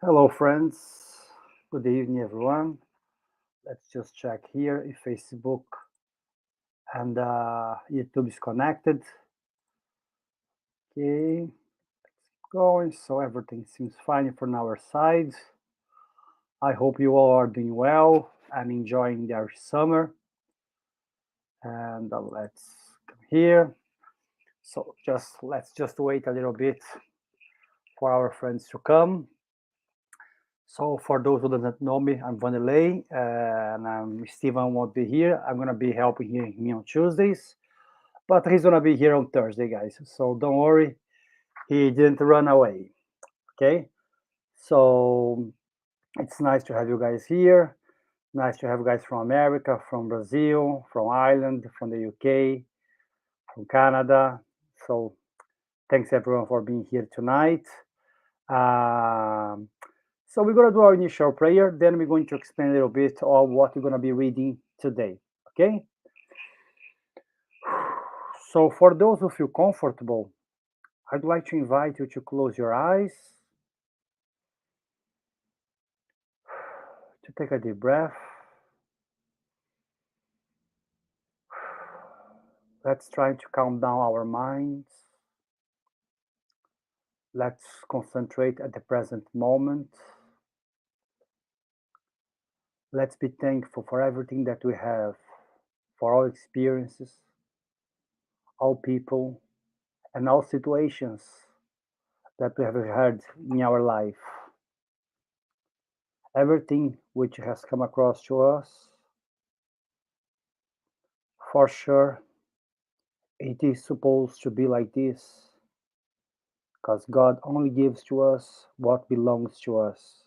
Hello, friends. Good evening, everyone. Let's just check here if Facebook and YouTube is connected. Okay, going. So everything seems fine from our side. I hope you all are doing well and enjoying their summer. And let's come here. So let's just wait a little bit for our friends to come. So for those who don't know me, I'm Wanderley, and Stephen won't be here. I'm gonna be helping him on Tuesdays, but he's gonna be here on Thursday, guys. So don't worry, he didn't run away. Okay, so it's nice to have you guys here. Nice to have you guys from America, from Brazil, from Ireland, from the UK, from Canada. So thanks everyone for being here tonight. Um, so we're gonna do our initial prayer, then we're going to explain a little bit of what we're gonna be reading today. Okay. So for those who feel comfortable, I'd like to invite you to close your eyes, to take a deep breath. Let's try to calm down our minds. Let's concentrate at the present moment. Let's be thankful for everything that we have, for all experiences, all people, and all situations that we have had in our life. Everything which has come across to us, for sure, it is supposed to be like this, because God only gives to us what belongs to us.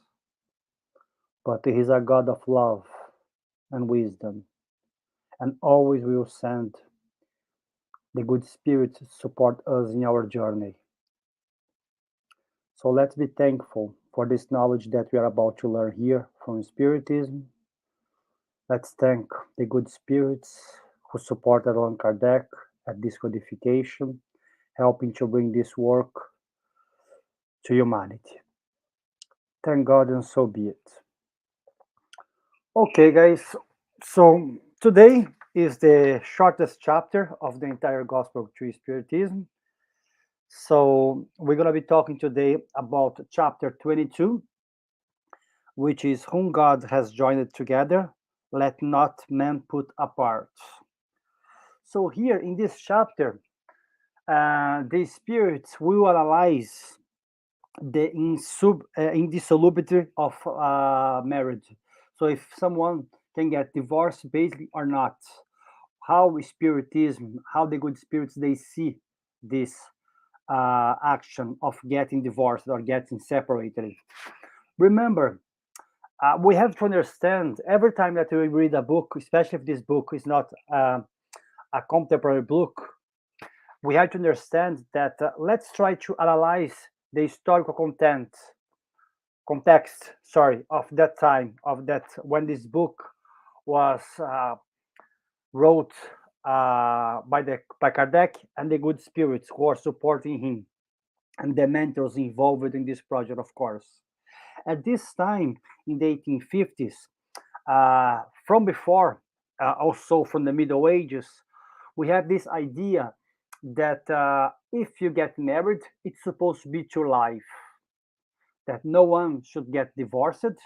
But He is a God of love and wisdom, and always will send the good spirits to support us in our journey. So let's be thankful for this knowledge that we are about to learn here from Spiritism. Let's thank the good spirits who supported Allan Kardec at this codification, helping to bring this work to humanity. Thank God, and so be it. Okay, guys, so today is the shortest chapter of the entire Gospel of True Spiritism. So we're going to be talking today about chapter 22, which is Whom God has joined together, let not man put apart. So here in this chapter, the spirits will analyze the indissolubility of marriage. So if someone can get divorced basically or not, how spiritism, how the good spirits they see this action of getting divorced or getting separated. Remember, we have to understand every time that we read a book, especially if this book is not a contemporary book, we have to understand that let's try to analyze the historical context, sorry, of that time, of that when this book was wrote by Kardec and the good spirits who are supporting him and the mentors involved in this project, of course. At this time in the 1850s, from before, also from the Middle Ages, we have this idea that if you get married, it's supposed to be to life, that no one should get divorced.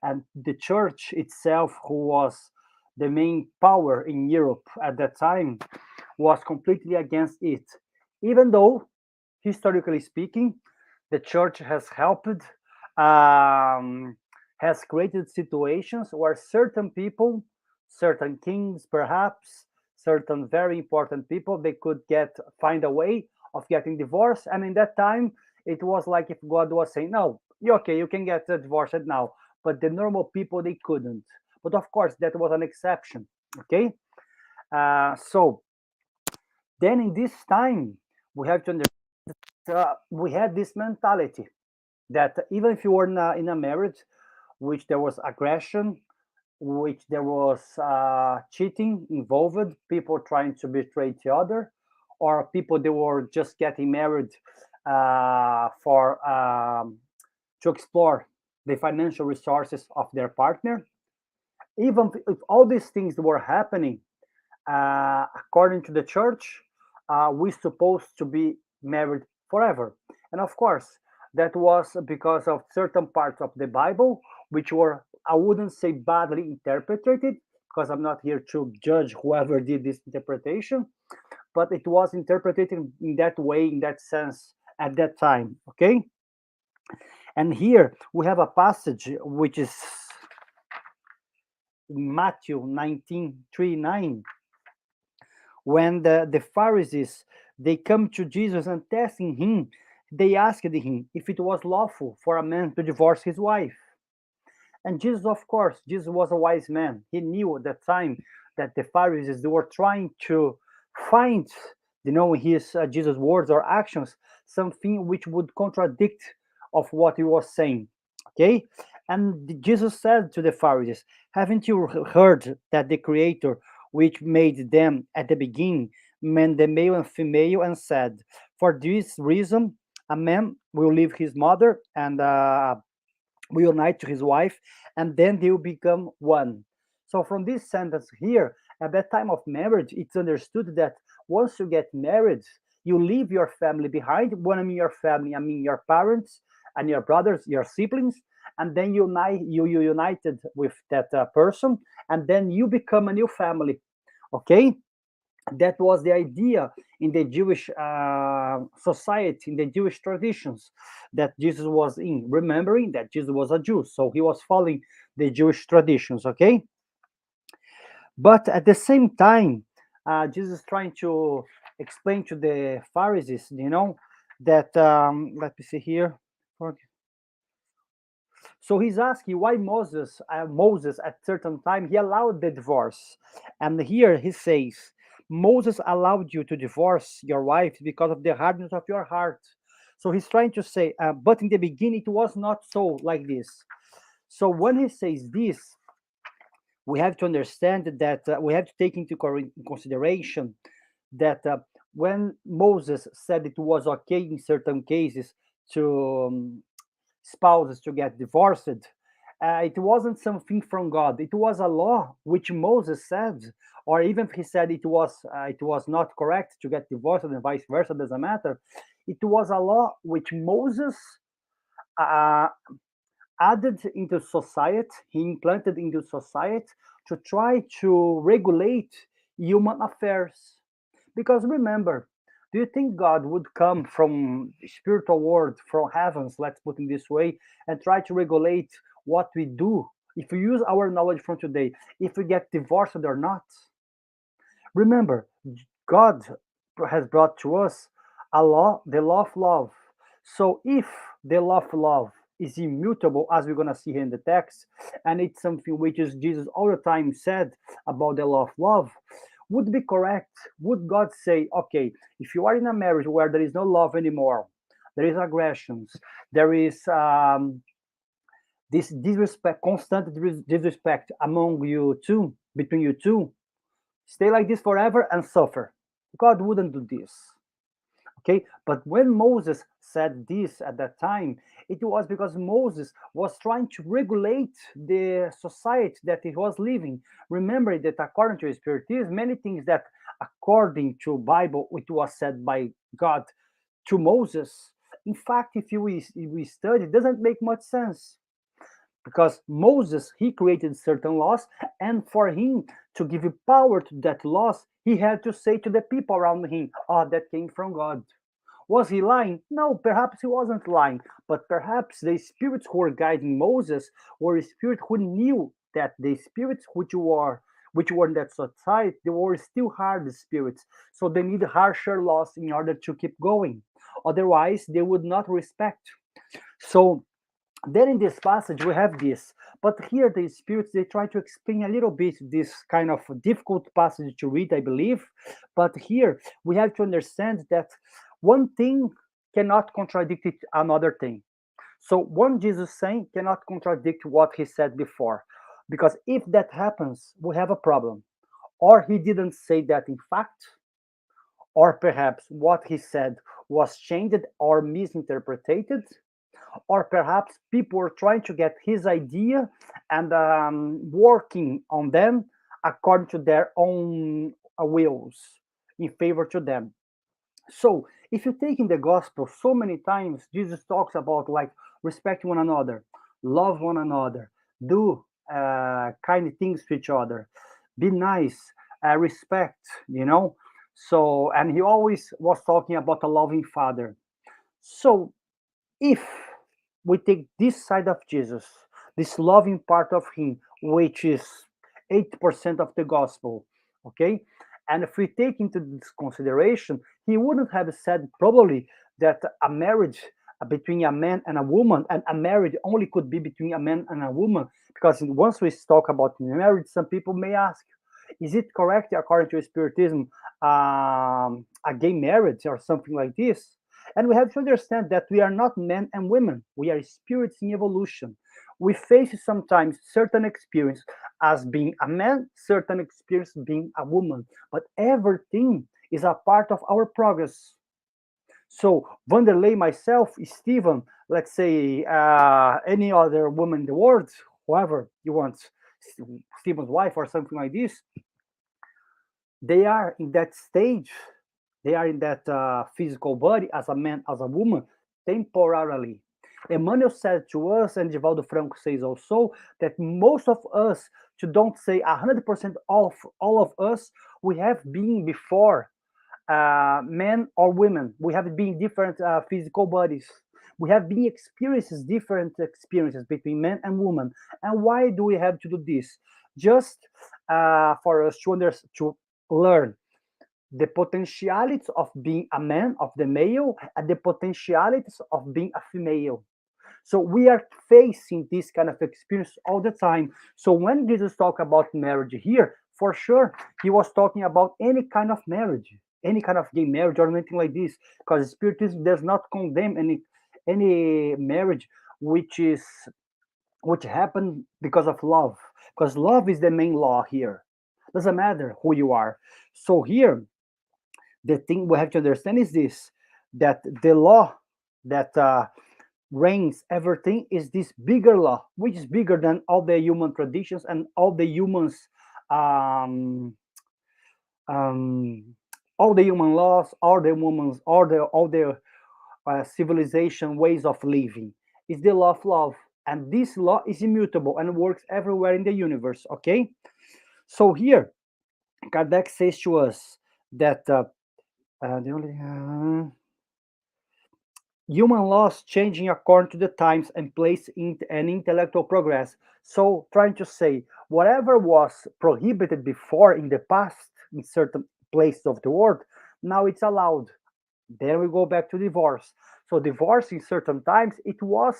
And the church itself, who was the main power in Europe at that time, was completely against it. Even though, historically speaking, the church has helped, has created situations where certain people, certain kings perhaps, certain very important people, they could find a way of getting divorced. And in that time, it was like if God was saying, no, you okay, you can get divorced now. But the normal people, they couldn't. But of course, that was an exception. Okay. So then in this time, we have to understand we had this mentality that even if you were in a marriage, which there was aggression, which there was cheating involved, people trying to betray each other, or people that were just getting married for to explore the financial resources of their partner. Even if all these things were happening, according to the church, we're supposed to be married forever. And of course, that was because of certain parts of the Bible, which were, I wouldn't say badly interpreted, because I'm not here to judge whoever did this interpretation, but it was interpreted in that way, in that sense, at that time. Okay? And here we have a passage which is Matthew 19:3-9, when the Pharisees, they come to Jesus and testing him, they asked him if it was lawful for a man to divorce his wife. And Jesus, of course, Jesus was a wise man. He knew at that time that the Pharisees, they were trying to find, his Jesus' words or actions, something which would contradict of what he was saying. Okay, and Jesus said to the Pharisees, "Haven't you heard that the Creator, which made them at the beginning, made the male and female, and said, for this reason, a man will leave his mother and will unite to his wife, and then they will become one." So, from this sentence here, at that time of marriage, it's understood that once you get married, you leave your family behind. When I mean your family, I mean your parents and your brothers, your siblings, and then you united with that person, and then you become a new family. Okay, that was the idea in the Jewish society, in the Jewish traditions that Jesus was in. Remembering that Jesus was a Jew, so he was following the Jewish traditions. Okay, but at the same time, Jesus is trying to explain to the Pharisees, that let me see here. So he's asking why Moses at certain time he allowed the divorce, and here he says Moses allowed you to divorce your wife because of the hardness of your heart. So he's trying to say, but in the beginning it was not so like this. So when he says this, we have to understand that we have to take into consideration that when Moses said it was okay in certain cases to spouses to get divorced, it wasn't something from God. It was a law which Moses said, or even if he said it was not correct to get divorced and vice versa, doesn't matter. It was a law which Moses uh, added into society, he implanted into society to try to regulate human affairs. Because remember, do you think God would come from spiritual world, from heavens, let's put it this way, and try to regulate what we do? If we use our knowledge from today, if we get divorced or not? Remember, God has brought to us a law, the law of love. So if the law of love is immutable, as we're going to see here in the text, and it's something which is Jesus all the time said about the law of love, would be correct? Would God say, okay, if you are in a marriage where there is no love anymore, there is aggressions, there is this disrespect, constant disrespect among you two, between you two, stay like this forever and suffer? God wouldn't do this. Okay, but when Moses said this at that time, it was because Moses was trying to regulate the society that he was living. Remember that according to Spiritism, many things that according to Bible it was said by God to Moses, in fact, if we study, it doesn't make much sense, because Moses, he created certain laws, and for him to give power to that laws, he had to say to the people around him, oh, that came from God. Was he lying? No, perhaps he wasn't lying, but perhaps the spirits who were guiding Moses were spirits who knew that the spirits which were in that society, they were still hard spirits, so they need harsher laws in order to keep going. Otherwise, they would not respect. So then in this passage we have this, but here the spirits, they try to explain a little bit this kind of difficult passage to read, I believe. But here we have to understand that one thing cannot contradict another thing. So one Jesus saying cannot contradict what he said before, because if that happens, we have a problem. Or he didn't say that in fact, or perhaps what he said was changed or misinterpreted, or perhaps people were trying to get his idea and working on them according to their own wills in favor to them. So if you take in the gospel, so many times Jesus talks about like respect one another, love one another, do kind things to each other, be nice, respect, you know. So, and he always was talking about a loving father. So if we take this side of Jesus, this loving part of him, which is 80% of the gospel, okay? And if we take into this consideration, he wouldn't have said probably that a marriage between a man and a woman, and a marriage only could be between a man and a woman, because once we talk about marriage, some people may ask, is it correct according to Spiritism, a gay marriage or something like this? And we have to understand that we are not men and women. We are spirits in evolution. We face sometimes certain experience as being a man, certain experience being a woman. But everything is a part of our progress. So Wanderley, myself, Stephen, let's say any other woman in the world, whoever you want, Stephen's wife or something like this, they are in that stage, they are in that physical body as a man, as a woman, temporarily. Emmanuel said to us, and Divaldo Franco says also, that most of us, to don't say 100% of all of us, we have been before men or women. We have been different physical bodies. We have been experiences, different experiences between men and women. And why do we have to do this? Just for us to learn the potentialities of being a man, of the male, and the potentialities of being a female. So we are facing this kind of experience all the time. So when Jesus talked about marriage here, for sure, he was talking about any kind of marriage, any kind of gay marriage or anything like this, because Spiritism does not condemn any marriage which is which happened because of love, because love is the main law here. Doesn't matter who you are. So here the thing we have to understand is this, that the law that reigns everything is this bigger law, which is bigger than all the human traditions and all the humans um, um, all the human laws, all the women's, all the civilization ways of living. Is the law of love, and this law is immutable and works everywhere in the universe. Okay, so here Kardec says to us that the only human laws changing according to the times and place in and intellectual progress. So trying to say whatever was prohibited before in the past in certain places of the world, now it's allowed. Then we go back to divorce. So divorce in certain times it was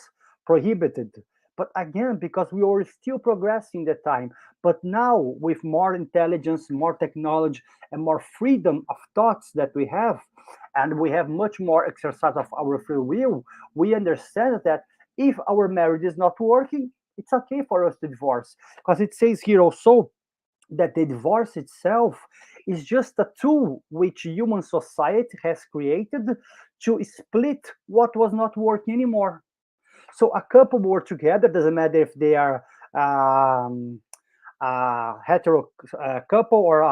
prohibited. But again, because we were still progressing the time. But now with more intelligence, more technology, and more freedom of thoughts that we have, and we have much more exercise of our free will, we understand that if our marriage is not working, it's okay for us to divorce. Because it says here also that the divorce itself is just a tool which human society has created to split what was not working anymore. So a couple work together, doesn't matter if they are hetero couple or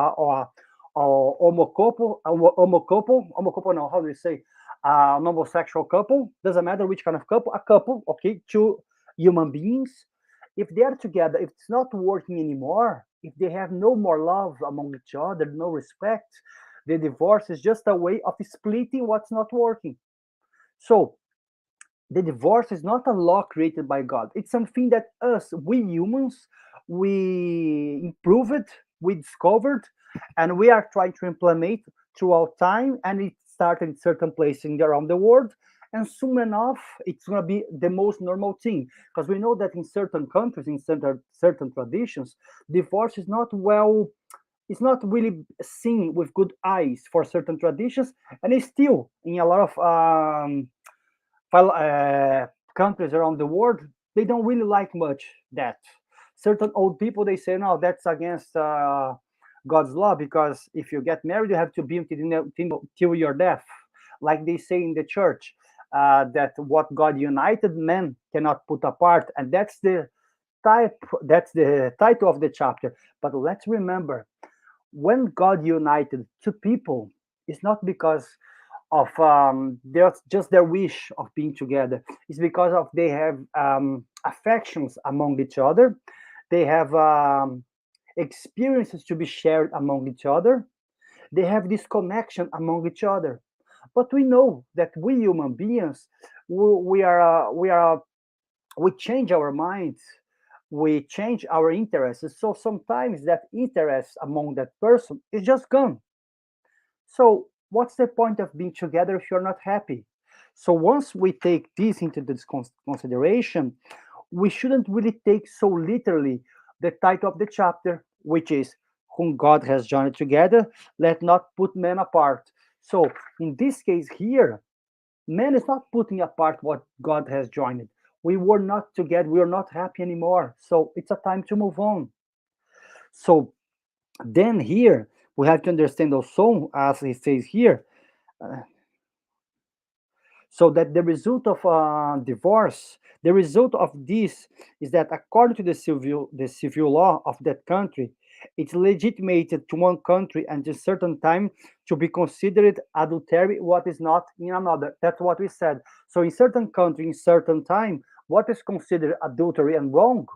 homo couple, no, how do you say? An homosexual couple, doesn't matter which kind of couple, a couple, okay, two human beings. If they are together, if it's not working anymore, if they have no more love among each other, no respect, the divorce is just a way of splitting what's not working. So the divorce is not a law created by God. It's something that us, we humans, we improved, we discovered, and we are trying to implement throughout time. And it started in certain places around the world. And soon enough, it's going to be the most normal thing. Because we know that in certain countries, in certain traditions, divorce is not well, it's not really seen with good eyes for certain traditions. And it's still in a lot of countries around the world, they don't really like much that. Certain old people, they say, no, that's against God's law, because if you get married, you have to be till your death, like they say in the church. that what God united, man cannot put apart, and that's the title of the chapter. But let's remember, when God united two people, it's not because of just their wish of being together. It's because of they have affections among each other. They have experiences to be shared among each other. They have this connection among each other. But we know that we human beings, we change our minds, we change our interests. So sometimes that interest among that person is just gone. So what's the point of being together if you're not happy? So once we take this into this consideration, we shouldn't really take so literally the title of the chapter, which is "Whom God has joined together, let not put men apart." So in this case here, man is not putting apart what God has joined. We were not together, we are not happy anymore. So it's a time to move on. So then here we have to understand also, as he says here, uh, so that the result of divorce, the result of this is that according to the civil law of that country, it's legitimated to one country and a certain time to be considered adultery what is not in another. That's what we said. So in certain country, in certain time, what is considered adultery and wrong,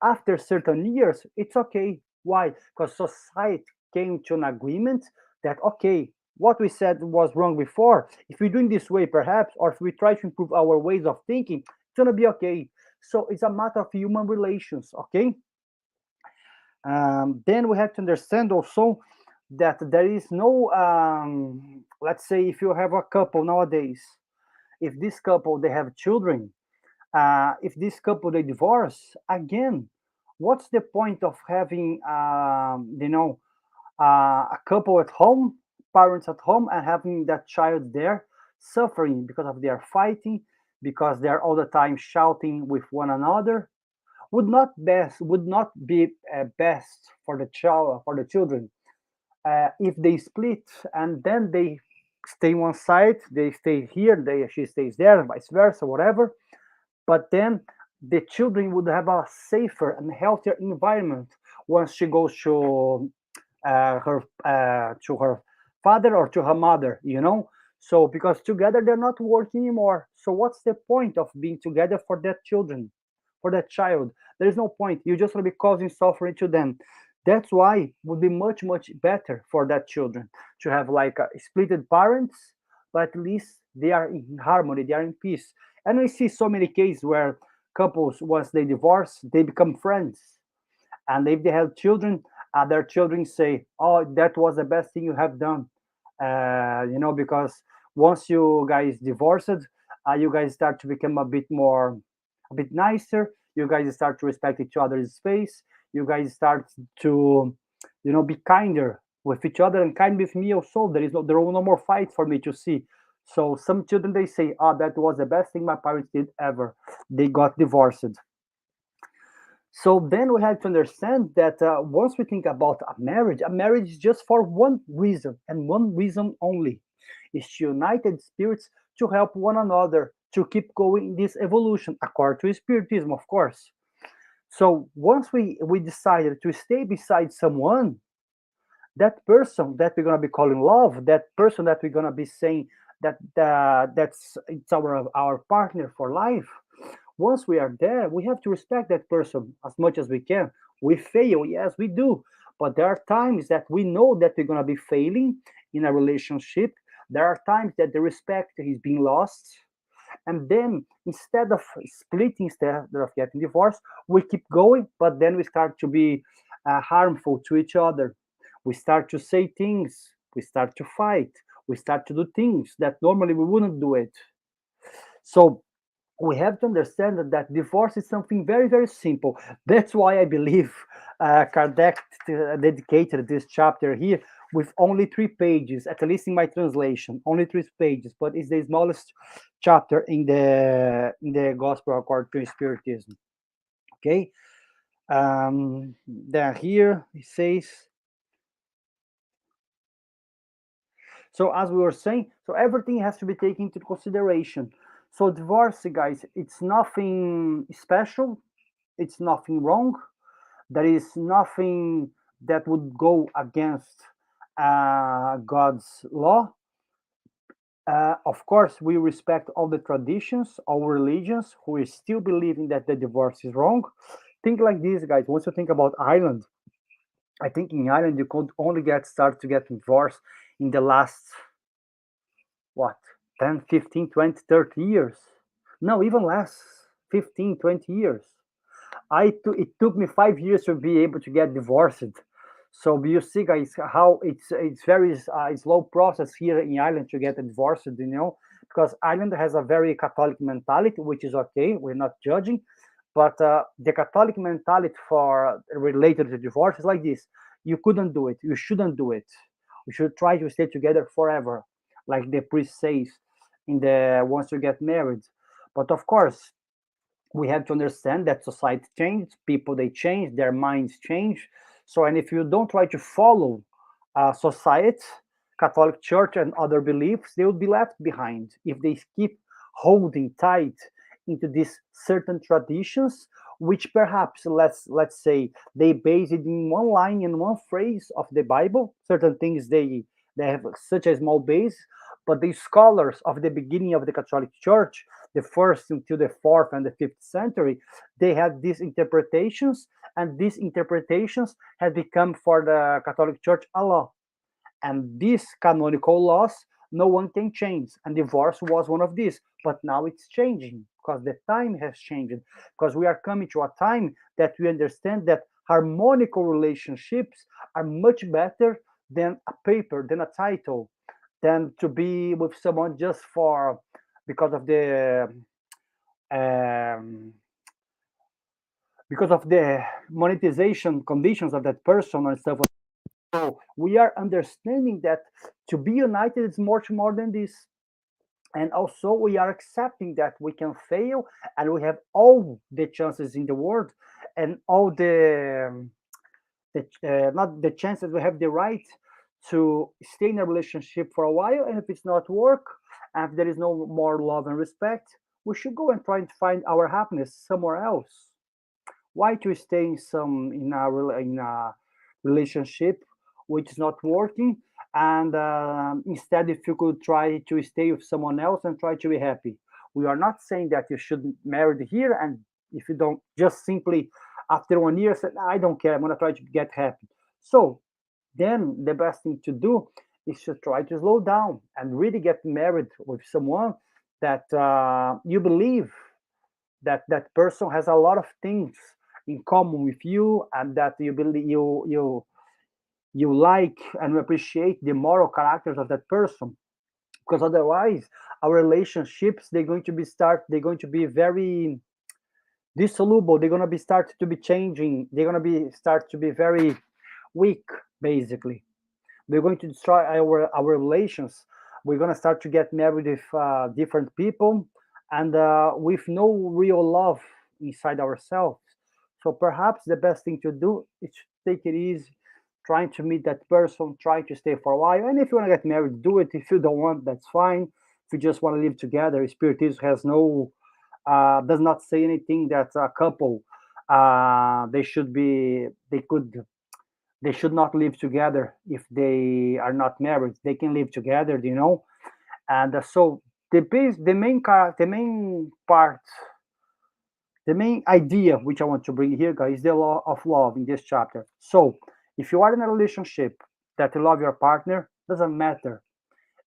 after certain years, it's okay. Why? Because society came to an agreement that, okay, what we said was wrong before. If we do it this way, perhaps, or if we try to improve our ways of thinking, it's going to be okay. So it's a matter of human relations, okay? Then we have to understand also that there is no, let's say, if you have a couple nowadays, if this couple they have children, if this couple they divorce again, what's the point of having a couple at home, parents at home, and having that child there suffering because of their fighting, because they're all the time shouting with one another? Would not be best for the child, for the children, if they split and then they stay one side, they stay here, she stays there, and vice versa, whatever. But then the children would have a safer and healthier environment once she goes to her father or to her mother, so because together they're not working anymore. So what's the point of being together for that children, for that child? There is no point. You're just going to be causing suffering to them. That's why it would be much much better for that children to have like a splitted parents, but at least they are in harmony, they are in peace. And we see so many cases where couples, once they divorce, they become friends, and if they have children, their children say, "Oh, that was the best thing you have done," because once you guys divorced, you guys start to become a bit nicer. You guys start to respect each other's space. You guys start to, be kinder with each other and kind with me also. There are no more fights for me to see. So some children they say, "Ah, that was the best thing my parents did ever. They got divorced." So then we have to understand that once we think about a marriage is just for one reason and one reason only. It's united spirits to help one another to keep going in this evolution, according to Spiritism, of course. So once we decided to stay beside someone, that person that we're gonna be calling love, that person that we're gonna be saying that's it's our partner for life, once we are there, we have to respect that person as much as we can. We fail, yes, we do. But there are times that we know that we're going to be failing in a relationship. There are times that the respect is being lost. And then instead of splitting, instead of getting divorced, we keep going, but then we start to be harmful to each other. We start to say things, we start to fight, we start to do things that normally we wouldn't do it. So we have to understand that divorce is something very, very simple. That's why I believe Kardec dedicated this chapter here with only 3 pages, at least in my translation, only 3 pages, but it's the smallest chapter in the Gospel according to Spiritism. Okay, then here it says, so as we were saying, so everything has to be taken into consideration. So divorce, guys, it's nothing special. It's nothing wrong. There is nothing that would go against God's law. Of course, we respect all the traditions, all religions who is still believing that the divorce is wrong. Think like this, guys. Once you think about Ireland, I think in Ireland you could only get start to get divorced in the last what 10, 15, 20, 30 years. No, even less, 15, 20 years. It took me 5 years to be able to get divorced. So you see, guys, how it's very slow process here in Ireland to get divorced. Because Ireland has a very Catholic mentality, which is okay. We're not judging, but the Catholic mentality for related to divorce is like this: you couldn't do it, you shouldn't do it. We should try to stay together forever, like the priest says in the once you get married. But of course, we have to understand that society changed, people they change, their minds change. So, and if you don't try to follow society, Catholic Church, and other beliefs, they will be left behind if they keep holding tight into these certain traditions, which perhaps let's say they base it in one line in one phrase of the Bible. Certain things they have such a small base, but the scholars of the beginning of the Catholic Church, the first until the fourth and the fifth century, they had these interpretations, and these interpretations had become for the Catholic Church a law. And these canonical laws, no one can change. And divorce was one of these. But now it's changing because the time has changed. Because we are coming to a time that we understand that harmonical relationships are much better than a paper, than a title, than to be with someone just for because of the um, because of the monetization conditions of that person and stuff. So we are understanding that to be united is much more than this. And also we are accepting that we can fail and we have all the chances in the world and all the not the chances, we have the right to stay in a relationship for a while. And if it's not work, and if there is no more love and respect, we should go and try to find our happiness somewhere else. Why to stay in a relationship which is not working, and instead if you could try to stay with someone else and try to be happy. We are not saying that you should marry here, and if you don't, just simply after 1 year say, I don't care, I'm going to try to get happy. So then the best thing to do is to try to slow down and really get married with someone that you believe that that person has a lot of things in common with you, and that you believe you like and appreciate the moral characters of that person. Because otherwise our relationships they're going to be very dissoluble, they're going to be start to be changing, they're going to be start to be very weak. Basically, we're going to destroy our relations. We're going to start to get married with different people, and with no real love inside ourselves. So perhaps the best thing to do is to take it easy, trying to meet that person, trying to stay for a while. And if you want to get married, do it. If you don't want, that's fine. If you just want to live together, Spiritism has no does not say anything that a couple they should be they should not live together if they are not married. They can live together. And so the main part, the main idea which I want to bring here, guys, is the law of love in this chapter. So if you are in a relationship that you love your partner, doesn't matter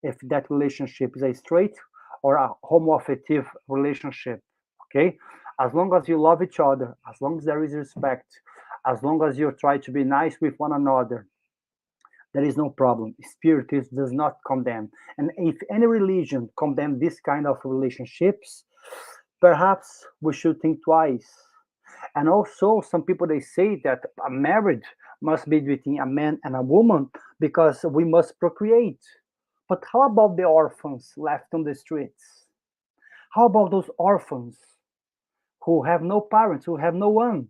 if that relationship is a straight or a homoafective relationship. Okay, as long as you love each other, as long as there is respect, as long as you try to be nice with one another, there is no problem. Spiritism does not condemn. And if any religion condemn this kind of relationships, perhaps we should think twice. And also, some people they say that a marriage must be between a man and a woman because we must procreate. But how about the orphans left on the streets? How about those orphans who have no parents, who have no one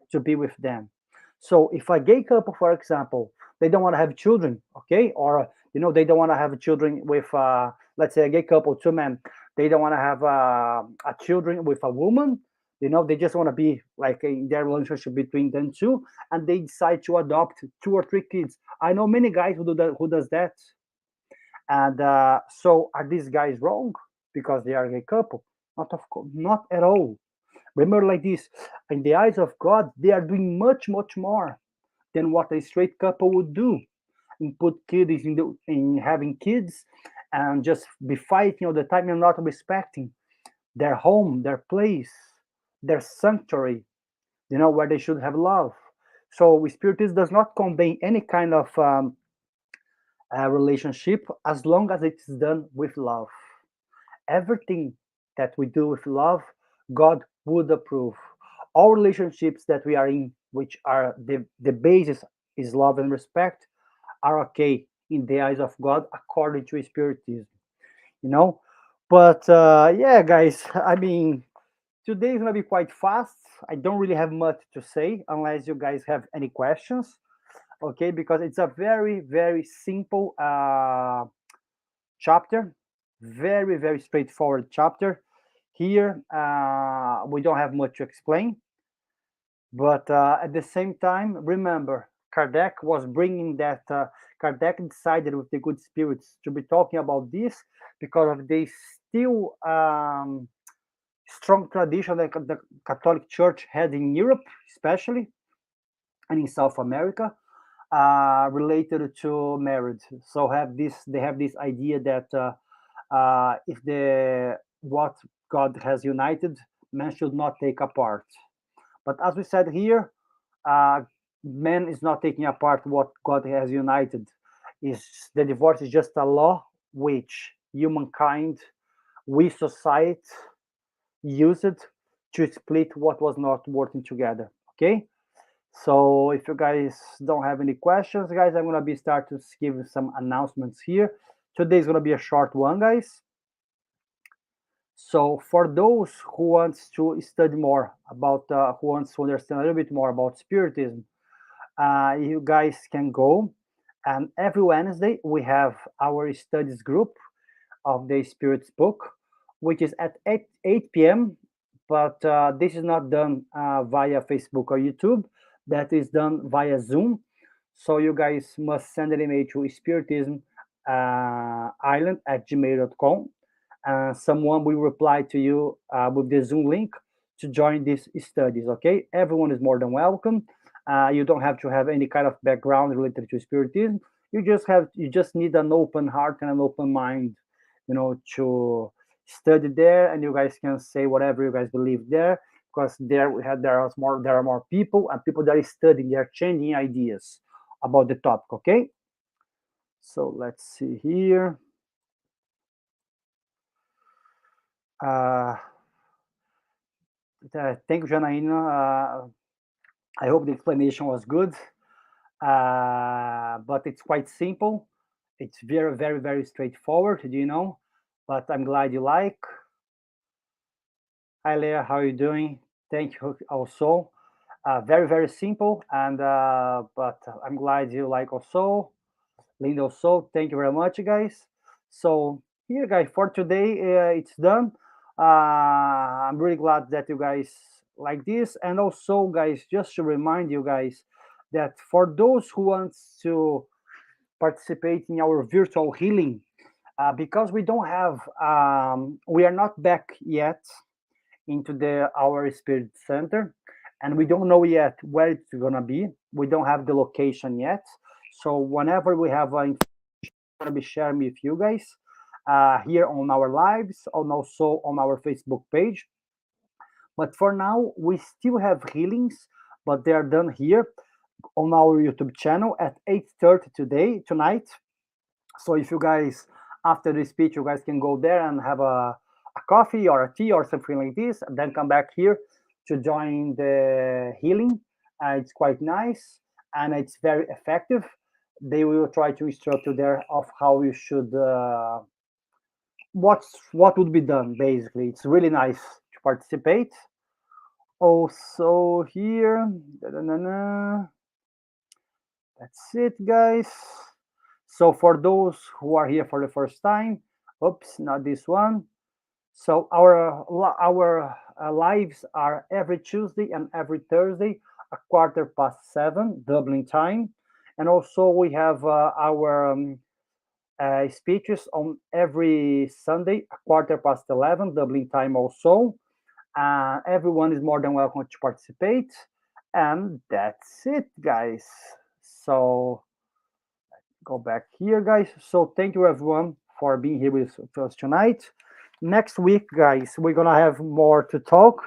to be with them? So if a gay couple, for example, they don't want to have children, okay, or they don't want to have children with, let's say, a gay couple, two men, They don't want to have a children with a woman. They just want to be like in their relationship between them two, and they decide to adopt two or three kids. I know many guys who do that, who does that. And so are these guys wrong because they are a gay couple? Not of course, not at all. Remember, like this, in the eyes of God, they are doing much, much more than what a straight couple would do, and put kids in having kids, and just be fighting all the time and not respecting their home, their place, their sanctuary, where they should have love. So Spiritism does not condemn any kind of relationship as long as it's done with love. Everything that we do with love, God would approve. All relationships that we are in, which are the basis is love and respect, are okay in the eyes of God according to Spiritism, you know. But yeah, guys, I mean, today is gonna be quite fast. I don't really have much to say unless you guys have any questions, okay? Because it's a very, very simple chapter, very, very straightforward chapter. Here, we don't have much to explain, but at the same time, remember, Kardec was bringing that. Kardec decided with the good spirits to be talking about this because of the still strong tradition that the Catholic Church had in Europe, especially, and in South America, related to marriage. So they have this idea that if the what God has united, man should not take apart. But as we said here, uh, man is not taking apart what God has united. Is the divorce is just a law which humankind, we society, use it to split what was not working together. Okay. So if you guys don't have any questions, guys, I'm gonna be start to give some announcements here. Today is gonna be a short one, guys. So for those who wants to study more about, who wants to understand a little bit more about Spiritism, you guys can go. And every Wednesday we have our studies group of the Spirits book, which is at 8 p.m. But this is not done via Facebook or YouTube. That is done via Zoom. So you guys must send an email to spiritism island at gmail.com. Someone will reply to you with the Zoom link to join these studies. Okay, everyone is more than welcome. You don't have to have any kind of background related to Spiritism. You just need an open heart and an open mind, to study there, and you guys can say whatever you guys believe there, because there are more people, and people that are studying, they are changing ideas about the topic. Okay, so let's see here. Uh, Thank you, Janaína. I hope the explanation was good, but it's quite simple. It's very, very, very straightforward, but I'm glad you like. Hi, Leah, how are you doing? Thank you also. Very, very simple, and but I'm glad you like also. Linda also, thank you very much, guys. So here, guys, for today, it's done. I'm really glad that you guys like this, and also, guys, just to remind you guys that for those who want to participate in our virtual healing, because we are not back yet into the our spirit center, and we don't know yet where it's gonna be. We don't have the location yet. So whenever we have gonna be sharing with you guys here on our lives and also on our Facebook page. But for now, we still have healings, but they are done here on our YouTube channel at 8:30 tonight. So if you guys, after the speech, you guys can go there and have a coffee or a tea or something like this, and then come back here to join the healing. It's quite nice and it's very effective. They will try to instruct you there of how you should, what would be done. Basically, it's really nice to participate. Also here, that's it, guys. So for those who are here for the first time, oops, not this one. So our lives are every Tuesday and every Thursday, a quarter past 7 Dublin time, and also we have our speeches on every Sunday, a quarter past 11 Dublin time also. Everyone is more than welcome to participate, and that's it, guys. So go back here, guys. So thank you everyone for being here with us tonight. Next week, guys, we're gonna have more to talk,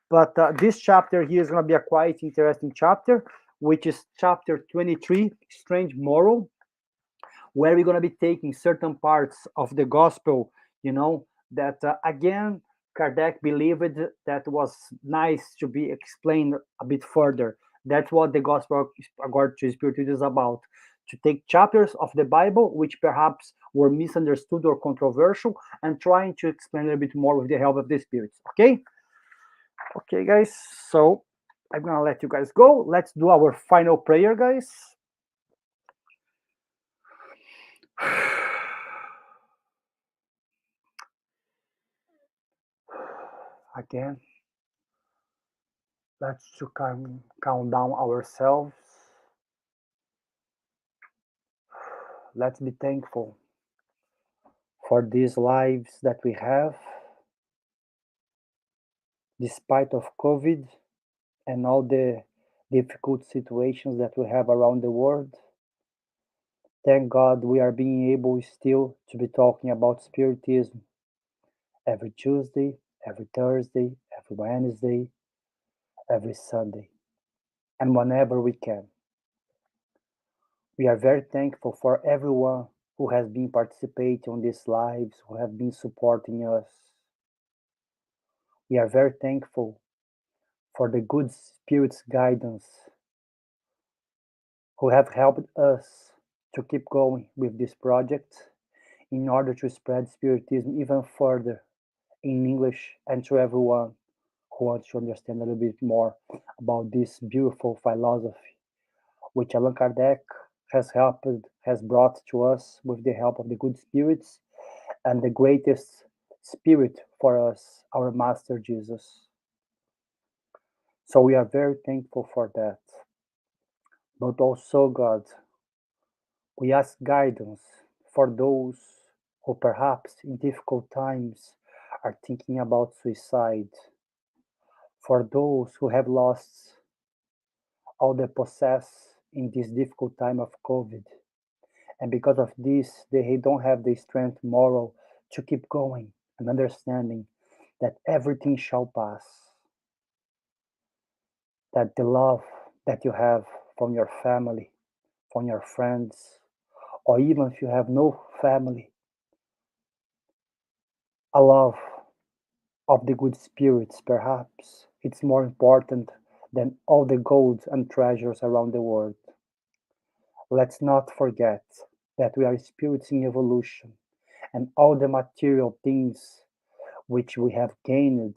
but this chapter here is gonna be a quite interesting chapter, which is chapter 23, Strange Moral, where we're gonna be taking certain parts of the gospel, that again Kardec believed that was nice to be explained a bit further. That's what the gospel according to Spiritism is about, to take chapters of the Bible which perhaps were misunderstood or controversial and trying to explain a little bit more with the help of the spirits. Okay, guys, so I'm gonna let you guys go. Let's do our final prayer, guys. Again, let's to calm down ourselves. Let's be thankful for these lives that we have, despite of COVID and all the difficult situations that we have around the world. Thank God we are being able still to be talking about Spiritism every Tuesday, every Thursday, every Wednesday, every Sunday, and whenever we can. We are very thankful for everyone who has been participating on these lives, who have been supporting us. We are very thankful for the good spirits guidance who have helped us to keep going with this project in order to spread Spiritism even further in English and to everyone who wants to understand a little bit more about this beautiful philosophy which Allan Kardec has brought to us with the help of the good spirits and the greatest spirit for us, our Master Jesus. So we are very thankful for that. But also, God, we ask guidance for those who perhaps in difficult times are thinking about suicide, for those who have lost all they possess in this difficult time of COVID. And because of this, they don't have the strength moral to keep going and understanding that everything shall pass, that the love that you have from your family, from your friends, or even if you have no family, a love of the good spirits, perhaps it's more important than all the gold and treasures around the world. Let's not forget that we are spirits in evolution, and all the material things which we have gained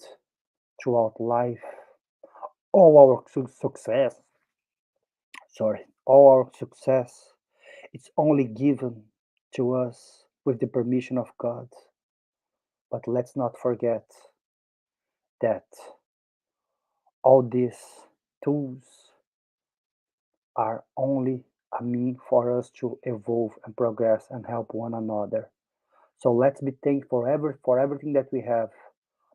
throughout life, all our success, all our success, it's only given to us with the permission of God. But let's not forget that all these tools are only a mean for us to evolve and progress and help one another. So let's be thankful for everything that we have,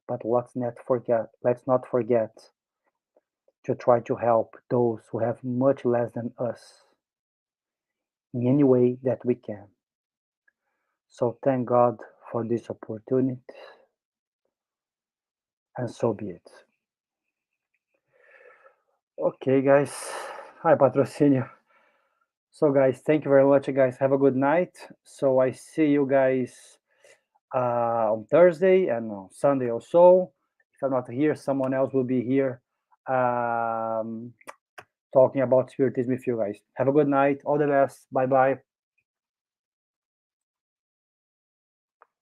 but let's not forget to try to help those who have much less than us in any way that we can. So thank God for this opportunity, and so be it. Okay, guys. Hi, Patrocinio. So, guys, thank you very much, guys. Have a good night. So, I see you guys on Thursday and on Sunday also. If I'm not here, someone else will be here talking about Spiritism with you guys. Have a good night. All the best. Bye bye.